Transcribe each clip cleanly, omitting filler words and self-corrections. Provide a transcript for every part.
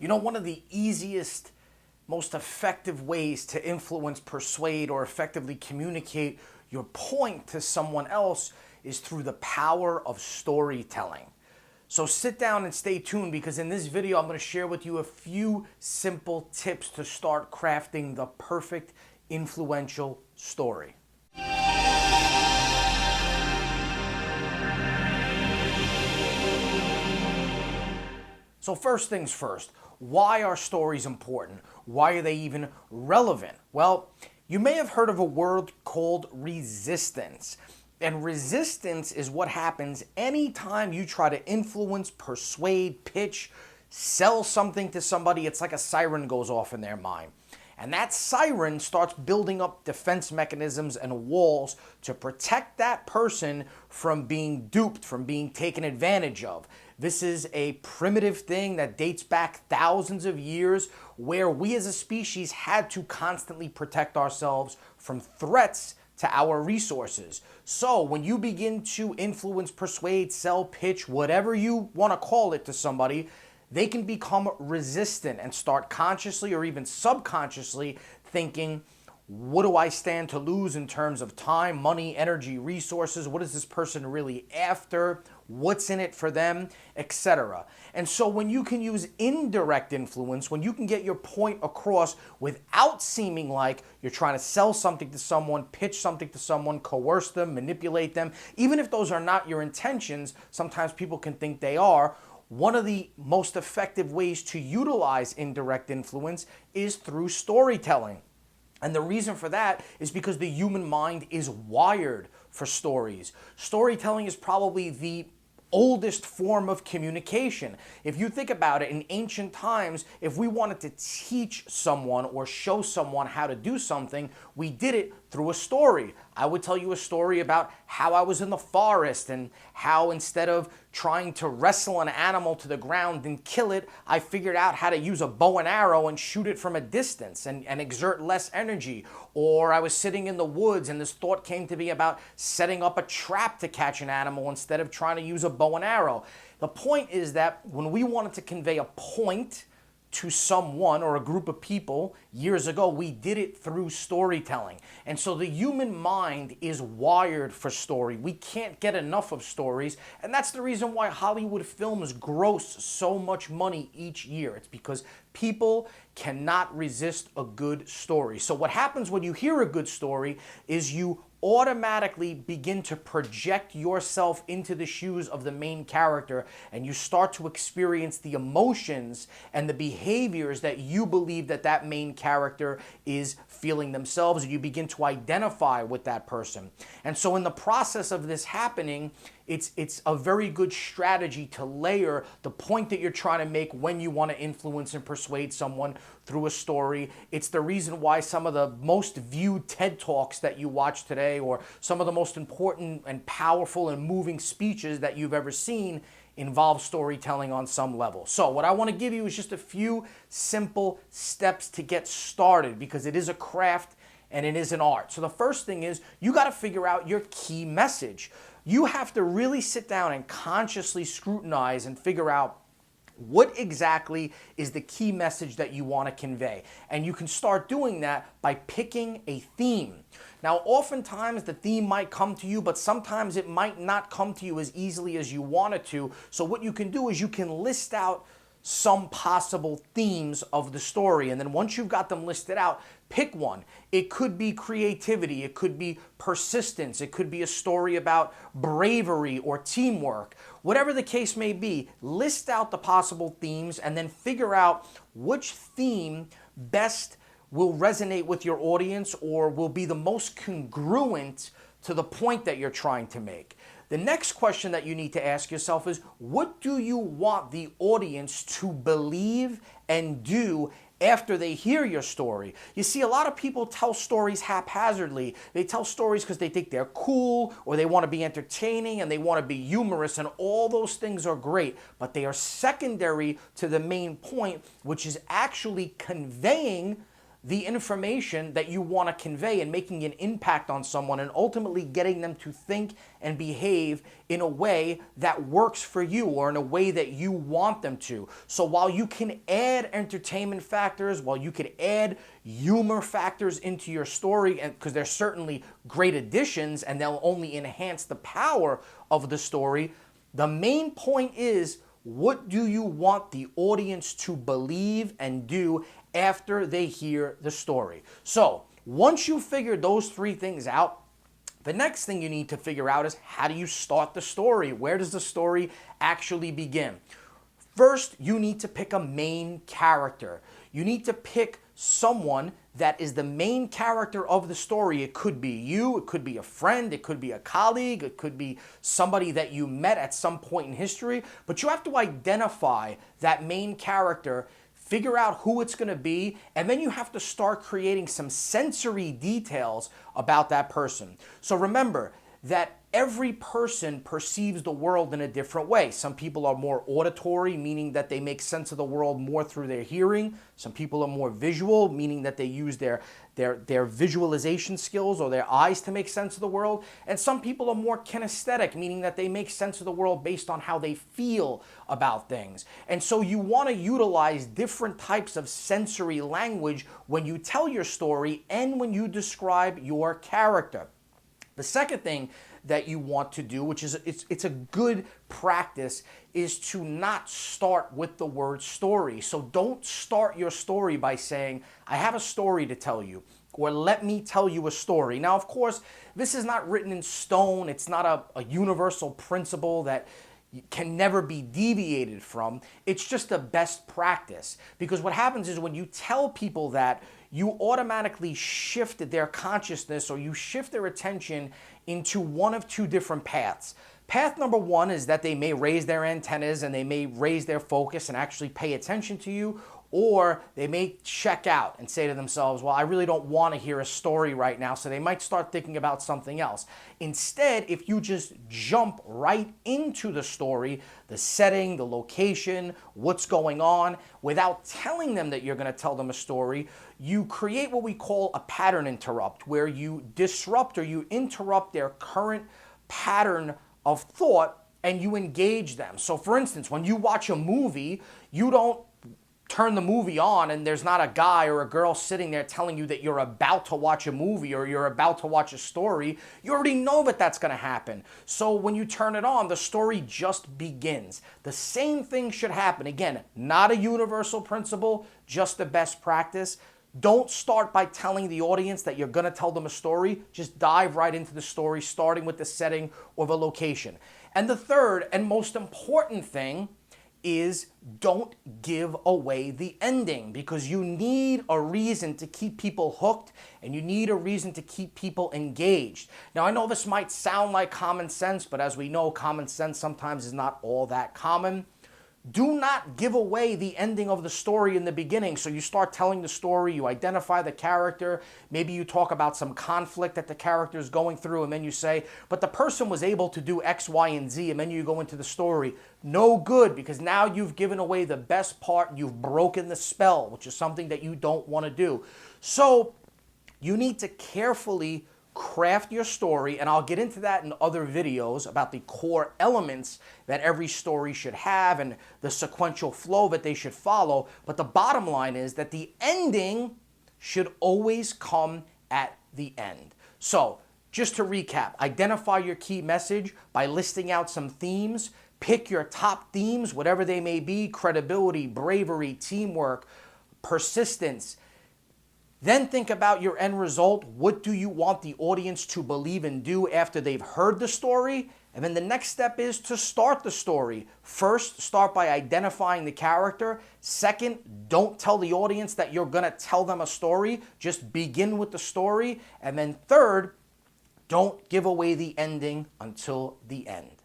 You know, one of the easiest, most effective ways to influence, persuade, or effectively communicate your point to someone else is through the power of storytelling. So sit down and stay tuned, because in this video I'm going to share with you a few simple tips to start crafting the perfect influential story. So first things first, why are stories important? Why are they even relevant? Well, you may have heard of a word called resistance. And resistance is what happens anytime you try to influence, persuade, pitch, sell something to somebody. It's like a siren goes off in their mind. And that siren starts building up defense mechanisms and walls to protect that person from being duped, from being taken advantage of. This is a primitive thing that dates back thousands of years, where we as a species had to constantly protect ourselves from threats to our resources. So when you begin to influence, persuade, sell, pitch, whatever you want to call it to somebody, they can become resistant and start consciously or even subconsciously thinking, what do I stand to lose in terms of time, money, energy, resources? What is this person really after? What's in it for them, etc. And so when you can use indirect influence, when you can get your point across without seeming like you're trying to sell something to someone, pitch something to someone, coerce them, manipulate them, even if those are not your intentions, sometimes people can think they are. One of the most effective ways to utilize indirect influence is through storytelling. And the reason for that is because the human mind is wired for stories. Storytelling is probably the oldest form of communication. If you think about it, in ancient times, if we wanted to teach someone or show someone how to do something, we did it through a story. I would tell you a story about how I was in the forest and how, instead of trying to wrestle an animal to the ground and kill it, I figured out how to use a bow and arrow and shoot it from a distance and exert less energy. Or I was sitting in the woods and this thought came to me about setting up a trap to catch an animal instead of trying to use a bow and arrow. The point is that when we wanted to convey a point to someone or a group of people years ago, we did it through storytelling. And so the human mind is wired for story. We can't get enough of stories, and that's the reason why Hollywood films gross so much money each year. It's because people cannot resist a good story. So what happens when you hear a good story is you automatically begin to project yourself into the shoes of the main character, and you start to experience the emotions and the behaviors that you believe that that main character is feeling themselves, and you begin to identify with that person. And so in the process of this happening, it's a very good strategy to layer the point that you're trying to make when you want to influence and persuade someone through a story. It's the reason why some of the most viewed TED Talks that you watch today, or some of the most important and powerful and moving speeches that you've ever seen, involve storytelling on some level. So what I want to give you is just a few simple steps to get started, because it is a craft and it is an art. So the first thing is, you got to figure out your key message. You have to really sit down and consciously scrutinize and figure out what exactly is the key message that you want to convey. And you can start doing that by picking a theme. Now, oftentimes the theme might come to you, but sometimes it might not come to you as easily as you want it to. So what you can do is you can list out some possible themes of the story. And then once you've got them listed out, pick one. It could be creativity. It could be persistence. It could be a story about bravery or teamwork. Whatever the case may be, list out the possible themes and then figure out which theme best will resonate with your audience or will be the most congruent to the point that you're trying to make. The next question that you need to ask yourself is, what do you want the audience to believe and do after they hear your story? You see, a lot of people tell stories haphazardly. They tell stories because they think they're cool, or they want to be entertaining, and they want to be humorous, and all those things are great, but they are secondary to the main point, which is actually conveying the information that you want to convey and making an impact on someone and ultimately getting them to think and behave in a way that works for you or in a way that you want them to. So while you can add entertainment factors, while you could add humor factors into your story, and because they're certainly great additions and they'll only enhance the power of the story, the main point is, what do you want the audience to believe and do after they hear the story? So once you figure those three things out, the next thing you need to figure out is, how do you start the story? Where does the story actually begin? First, you need to pick a main character. You need to pick someone that is the main character of the story. It could be you, it could be a friend, it could be a colleague, it could be somebody that you met at some point in history, but you have to identify that main character, figure out who it's going to be, and then you have to start creating some sensory details about that person. So remember that every person perceives the world in a different way. Some people are more auditory, meaning that they make sense of the world more through their hearing. Some people are more visual, meaning that they use their visualization skills or their eyes to make sense of the world. And some people are more kinesthetic, meaning that they make sense of the world based on how they feel about things. And so you want to utilize different types of sensory language when you tell your story and when you describe your character. The second thing that you want to do, which is it's a good practice, is to not start with the word story. So don't start your story by saying, I have a story to tell you, or let me tell you a story. Now, of course, this is not written in stone. It's not a universal principle that can never be deviated from. It's just a best practice. Because what happens is when you tell people that, you automatically shift their consciousness, or you shift their attention into one of two different paths. Path number one is that they may raise their antennas and they may raise their focus and actually pay attention to you, or they may check out and say to themselves, well, I really don't want to hear a story right now, so they might start thinking about something else. Instead, if you just jump right into the story, the setting, the location, what's going on, without telling them that you're going to tell them a story, you create what we call a pattern interrupt, where you disrupt or you interrupt their current pattern of thought and you engage them. So for instance, when you watch a movie, you don't turn the movie on and there's not a guy or a girl sitting there telling you that you're about to watch a movie or you're about to watch a story. You already know that that's going to happen. So when you turn it on, the story just begins. The same thing should happen. Again, not a universal principle, just a best practice. Don't start by telling the audience that you're going to tell them a story. Just dive right into the story, starting with the setting or the location. And the third and most important thing is, don't give away the ending, because you need a reason to keep people hooked and you need a reason to keep people engaged. Now, I know this might sound like common sense, but as we know, common sense sometimes is not all that common. Do not give away the ending of the story in the beginning. So you start telling the story, you identify the character, maybe you talk about some conflict that the character is going through, and then you say, but the person was able to do X, Y, and Z, and then you go into the story. No good, because now you've given away the best part, you've broken the spell, which is something that you don't want to do. So you need to carefully craft your story, and I'll get into that in other videos about the core elements that every story should have and the sequential flow that they should follow. But the bottom line is that the ending should always come at the end. So just to recap, identify your key message by listing out some themes. Pick your top themes, whatever they may be: credibility, bravery, teamwork, persistence. Then think about your end result. What do you want the audience to believe and do after they've heard the story? And then the next step is to start the story. First, start by identifying the character. Second, don't tell the audience that you're going to tell them a story. Just begin with the story. And then third, don't give away the ending until the end.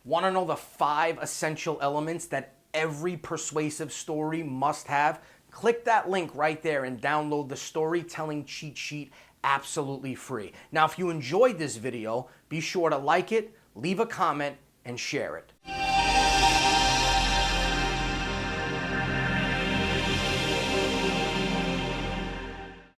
Want to know the 5 essential elements that every persuasive story must have? Click that link right there and download the storytelling cheat sheet absolutely free. Now, if you enjoyed this video, be sure to like it, leave a comment, and share it.